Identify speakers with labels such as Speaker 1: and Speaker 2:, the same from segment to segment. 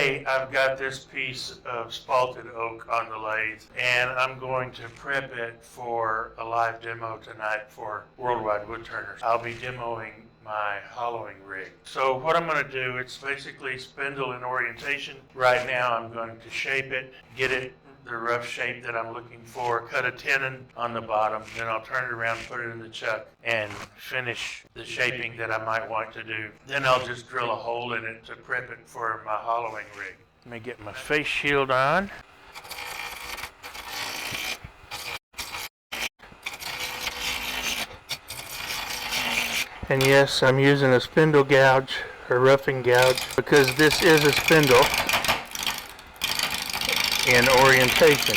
Speaker 1: Today I've got this piece of spalted oak on the lathe, and I'm going to prep it for a live demo tonight for Worldwide Woodturners. I'll be demoing my hollowing rig. So what I'm going to do, it's basically spindle and orientation. Right now I'm going to shape it, get it the rough shape that I'm looking for, cut a tenon on the bottom, then I'll turn it around, put it in the chuck, and finish the shaping that I might want to do. Then I'll just drill a hole in it to prep it for my hollowing rig. Let me get my face shield on. And yes, I'm using a spindle gouge, or roughing gouge, because this is a spindle in orientation.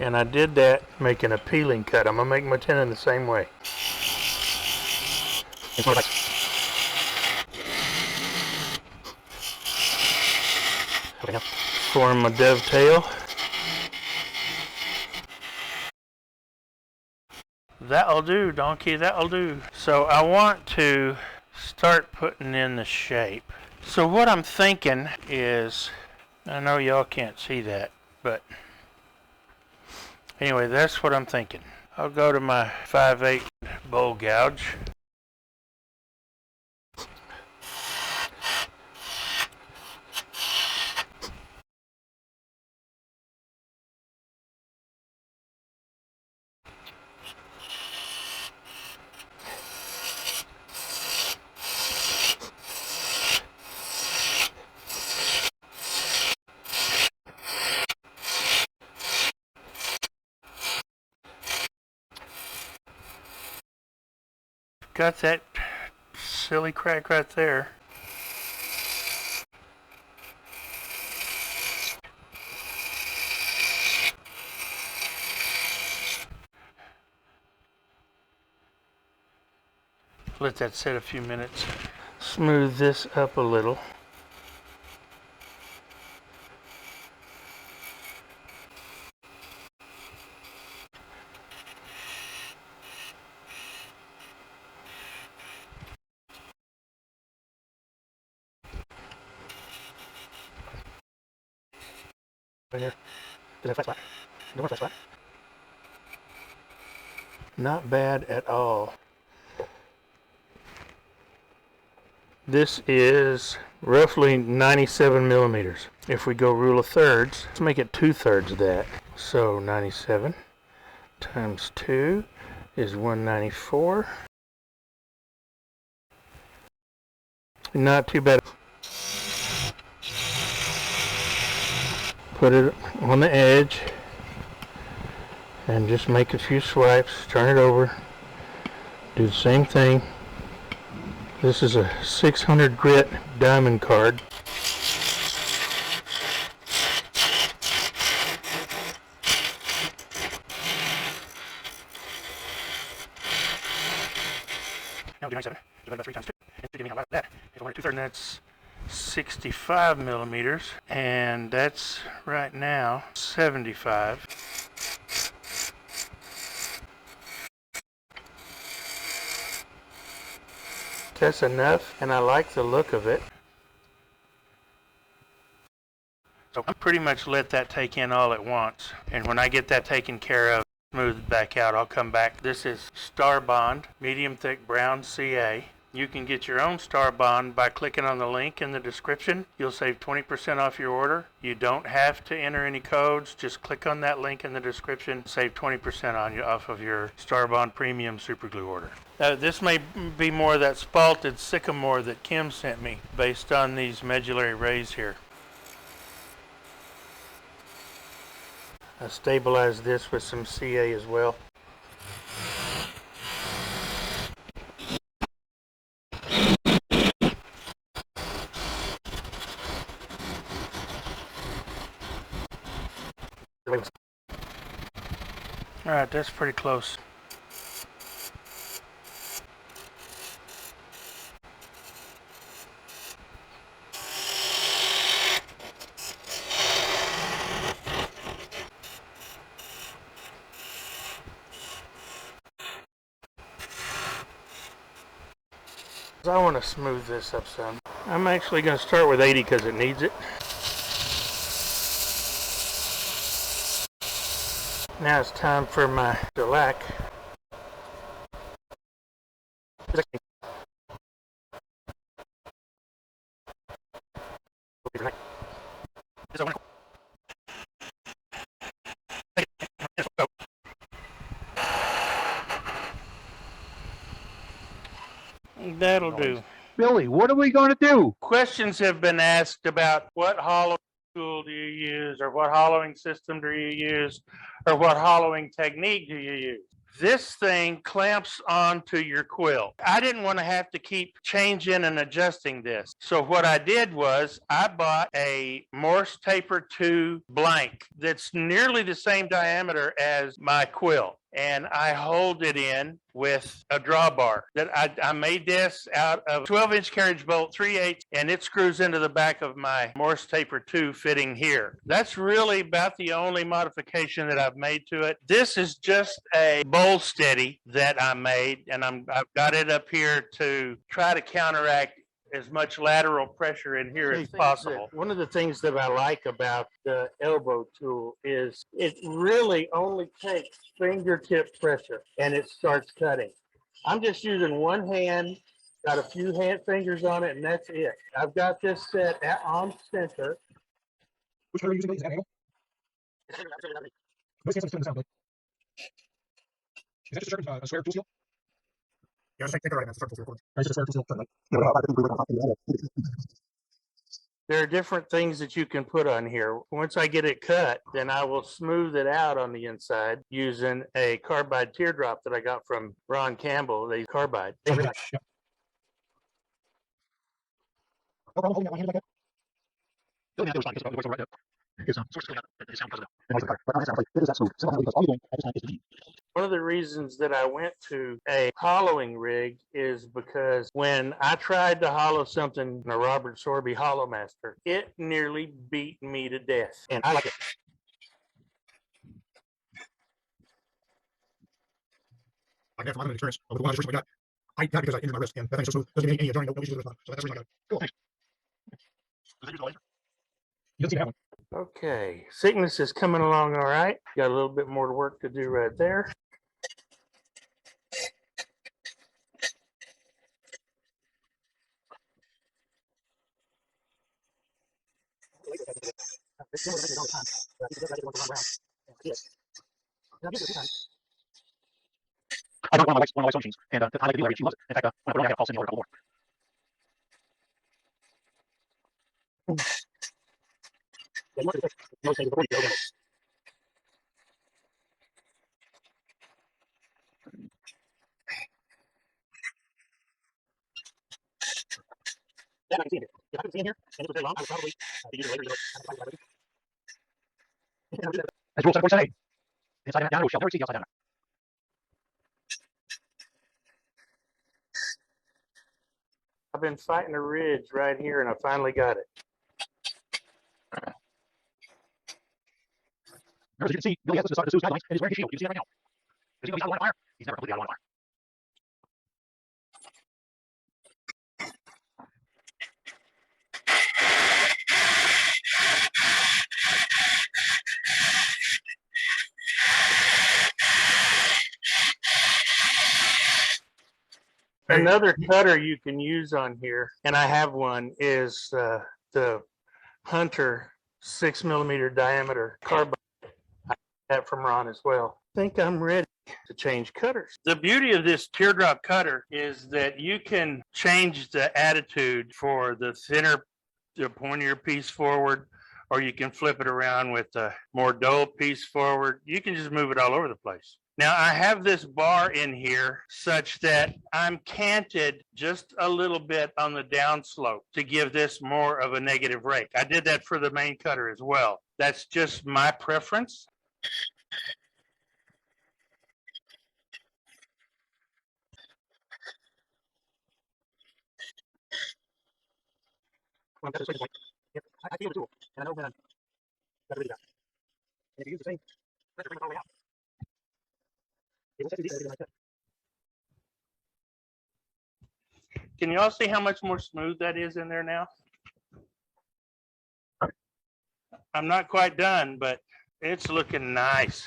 Speaker 1: And I did that making a peeling cut. I'm going to make my tenon the same way. Form my dovetail. That'll do, donkey, that'll do. So I want to start putting in the shape. So what I'm thinking is, I know y'all can't see that, but anyway, that's what I'm thinking. I'll go to my 5/8 bowl gouge. Got that silly crack right there. Let that sit a few minutes. Smooth this up a little. Right here. There's a flat spot. No more flat spot. Not bad at all. This is roughly 97 millimeters. If we go rule of thirds, let's make it 2/3 of that. So 97 times 2 is 194. Not too bad. Put it on the edge and just make a few swipes, turn it over, do the same thing. This is a 600 grit diamond card. Now do 97 divided by 3 times 2. And give me how much that is 1 2/3, and that's 65 millimeters, and that's right now 75. That's enough, and I like the look of it. So I pretty much let that take in all at once, and when I get that taken care of, smoothed back out, I'll come back. This is Starbond medium thick brown CA. You can get your own Starbond by clicking on the link in the description. You'll save 20% off your order. You don't have to enter any codes. Just click on that link in the description. Save 20% off of your Starbond Premium Superglue order. This may be more of that spalted Sycamore that Kim sent me based on these medullary rays here. I stabilized this with some CA as well. All right, that's pretty close. I want to smooth this up some. I'm actually going to start with 80 because it needs it. Now it's time for my shellac. That'll do.
Speaker 2: Billy, what are we going to do?
Speaker 1: Questions have been asked about what hollowing tool do you use, or what hollowing system do you use, or what hollowing technique do you use. This thing clamps onto your quill. I didn't want to have to keep changing and adjusting this. So what I did was I bought a Morse Taper 2 blank that's nearly the same diameter as my quill. And I hold it in with a drawbar. That I made this out of 12-inch carriage bolt, 3/8, and it screws into the back of my Morse Taper 2 fitting here. That's really about the only modification that I've made to it. This is just a bowl steady that I made, and I've got it up here to try to counteract as much lateral pressure in here as possible. One of the things that I like about the Elbo tool is it really only takes fingertip pressure and it starts cutting. I'm just using one hand, got a few hand fingers on it, and that's it. I've got this set on center.
Speaker 2: Which color are you using? Is that angle? Most cases doesn't sound good. Is that just a square tool steel? Yeah, just take the right hand, start tool steel. It's just a square tool steel.
Speaker 1: There are different things that you can put on here. Once I get it cut, then I will smooth it out on the inside using a carbide teardrop that I got from Ron Campbell, the carbide.
Speaker 2: Yep. No problem holding that one hand like that. The only thing I do is fine, because the voice over right there is source still got the sound because of the noise of the car. But on that sound, like, it is that smooth. So because all you're doing at this time is the
Speaker 1: One of the reasons that I went to a hollowing rig is because when I tried to hollow something in a Robert Sorby Hollow Master, it nearly beat me to death.
Speaker 2: and I like it. I got from my limited experience with the one I got. I got because I injured my wrist, and that thing's so smooth. Doesn't give me any jarring, no issues with it. So that's the reason I got it. Cool, thanks. Does it use the laser? You don't see that one.
Speaker 1: Okay, thickness is coming along all right. Got a little bit more work to do right there.
Speaker 2: I bought one of my wife's sewing machines, and I like to do that. She loves it. In fact, when I put it on, I had a call send me over a couple more. Yeah, I can see it here. If I couldn't see in here, and it was very long, I would probably be using laser. That's rule 7.7a. Inside and out, we shall never exceed the outside diameter.
Speaker 1: I've been fighting a ridge right here, and I finally got it.
Speaker 2: As you can see, Billy has the Sue's guidelines and is wearing his shield. You can see that right now. Because even though he's out of line of fire, he's never completely out of line of fire.
Speaker 1: Another cutter you can use on here, and I have one, is the Hunter 6mm diameter carbide. I got that from Ron as well. I think I'm ready to change cutters. The beauty of this teardrop cutter is that you can change the attitude for the thinner, the pointier piece forward, or you can flip it around with a more dull piece forward. You can just move it all over the place. Now I have this bar in here such that I'm canted just a little bit on the downslope to give this more of a negative rake. I did that for the main cutter as well. That's just my preference.
Speaker 2: Well, that's a point. I feel the tool, and I know that really bad. And if you use the same pressure bring it all the way out. It will set you deep like that.
Speaker 1: Can you all see how much more smooth that is in there now? I'm not quite done, but it's looking nice.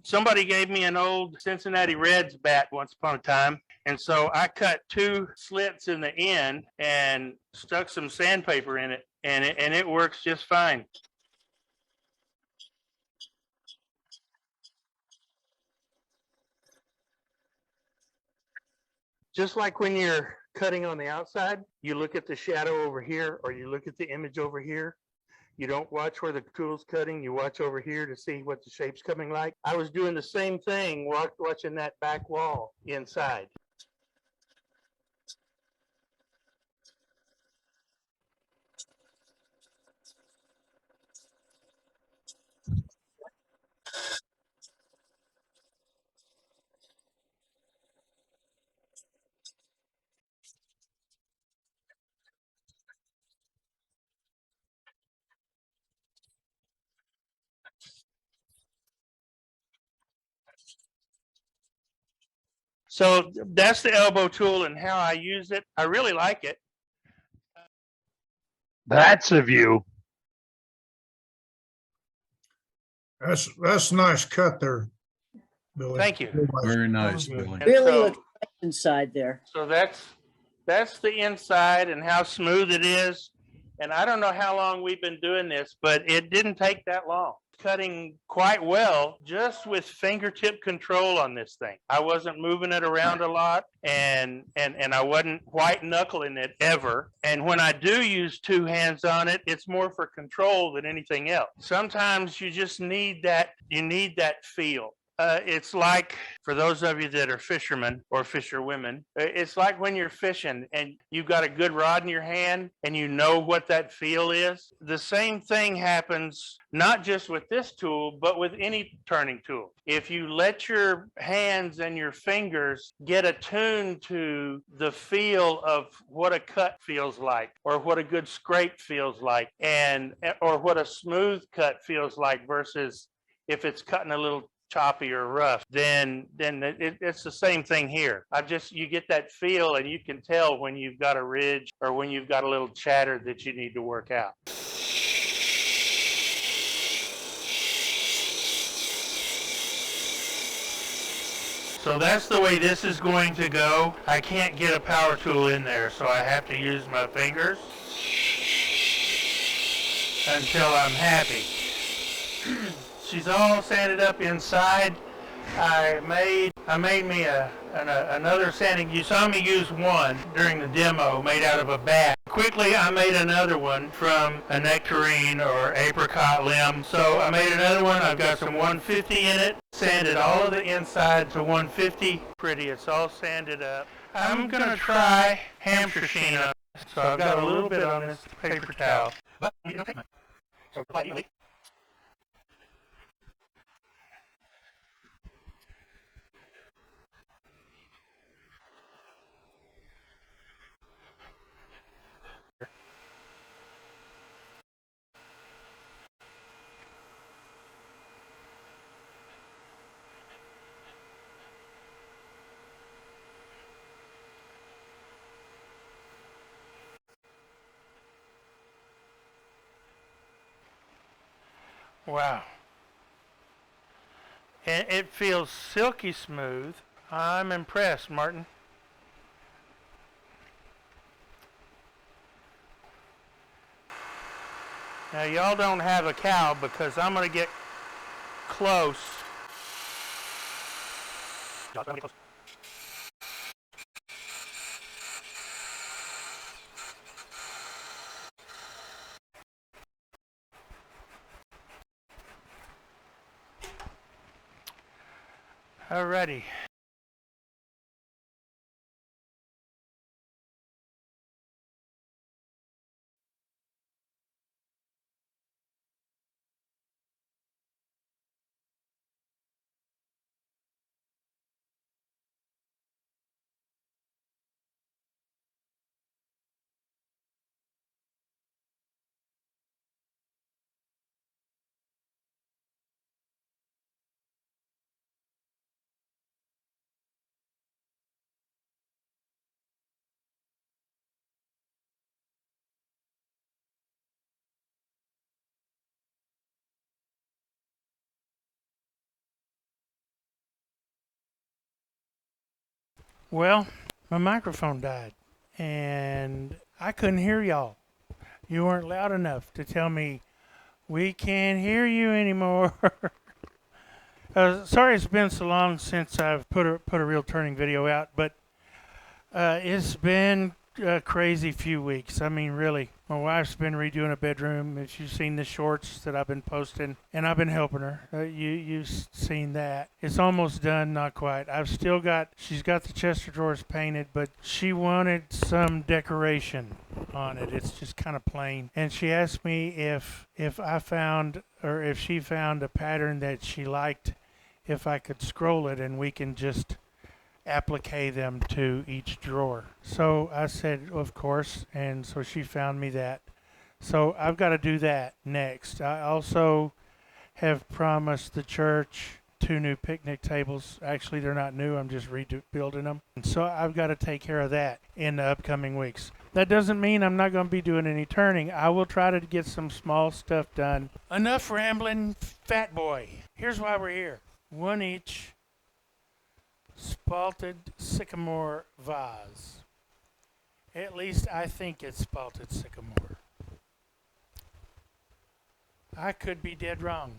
Speaker 1: Somebody gave me an old Cincinnati Reds bat once upon a time. And so I cut 2 slits in the end and stuck some sandpaper in it, and it works just fine. Just like when you're cutting on the outside, you look at the shadow over here, or you look at the image over here. You don't watch where the tool's cutting, you watch over here to see what the shape's coming like. I was doing the same thing watching that back wall inside. So that's the elbow tool and how I use it. I really like it.
Speaker 3: That's a view.
Speaker 2: That's a nice cut there, Billy.
Speaker 1: Thank you.
Speaker 4: Very nice,
Speaker 2: Good.
Speaker 4: Billy.
Speaker 1: And
Speaker 5: Really
Speaker 1: so-
Speaker 5: looks nice inside there.
Speaker 1: So that's the inside and how smooth it is. And I don't know how long we've been doing this, but it didn't take that long. Cutting quite well just with fingertip control on this thing. I wasn't moving it around a lot, and I wasn't white knuckling it ever. And when I do use 2 hands on it, it's more for control than anything else. Sometimes you just need that, feel. It's like, for those of you that are fishermen or fisherwomen, it's like when you're fishing and you've got a good rod in your hand and you know what that feel is. The same thing happens not just with this tool, but with any turning tool. If you let your hands and your fingers get attuned to the feel of what a cut feels like, or what a good scrape feels like, or what a smooth cut feels like versus if it's cutting a little choppy or rough, then it's the same thing here. You get that feel, and you can tell when you've got a ridge or when you've got a little chatter that you need to work out. So that's the way this is going to go. I can't get a power tool in there, so I have to use my fingers until I'm happy. She's all sanded up inside. I made me another sanding. You saw me use one during the demo made out of a bat. Quickly, I made another one from a nectarine or apricot limb. So I made another one. I've got some 150 in it. Sanded all of the inside to 150. Pretty, it's all sanded up. I'm gonna try Hampshire sheen on this. So I've got a little bit on this paper towel. But you don't take much. So apply evenly. Wow. And it feels silky smooth. I'm impressed, Martin. Now y'all don't have a cow because I'm going to get close. Alrighty. Well, my microphone died, and I couldn't hear y'all. You weren't loud enough to tell me we can't hear you anymore. Sorry, it's been so long since I've put a real turning video out, but it's been a crazy few weeks. I mean, really. My wife's been redoing a bedroom. If you've seen the shorts that I've been posting, and I've been helping her. You've seen that. It's almost done, not quite. She's got the chest of drawers painted, but she wanted some decoration on it. It's just kind of plain. And she asked me if I found, or if she found a pattern that she liked, if I could scroll it and we can just applique them to each drawer. So I said, of course, and so she found me that. So I've got to do that next. I also have promised the church 2 new picnic tables. Actually, they're not new. I'm just rebuilding them. And so I've got to take care of that in the upcoming weeks. That doesn't mean I'm not going to be doing any turning. I will try to get some small stuff done. Enough rambling, fat boy. Here's why we're here. 1 each Spalted Sycamore vase. At least I think it's Spalted Sycamore. I could be dead wrong.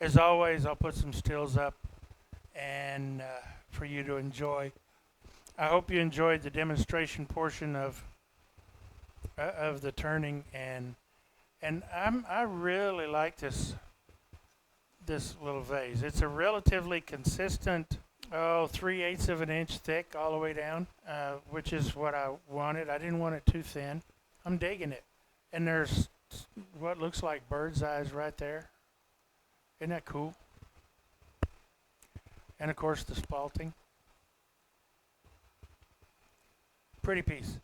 Speaker 1: As always, I'll put some stills up and for you to enjoy. I hope you enjoyed the demonstration portion of the turning, and I really like this little vase. It's a relatively consistent 3/8 of an inch thick all the way down, which is what I wanted. I didn't want it too thin. I'm digging it. And there's what looks like bird's eyes right there. Isn't that cool? And of course the spalting. Pretty piece.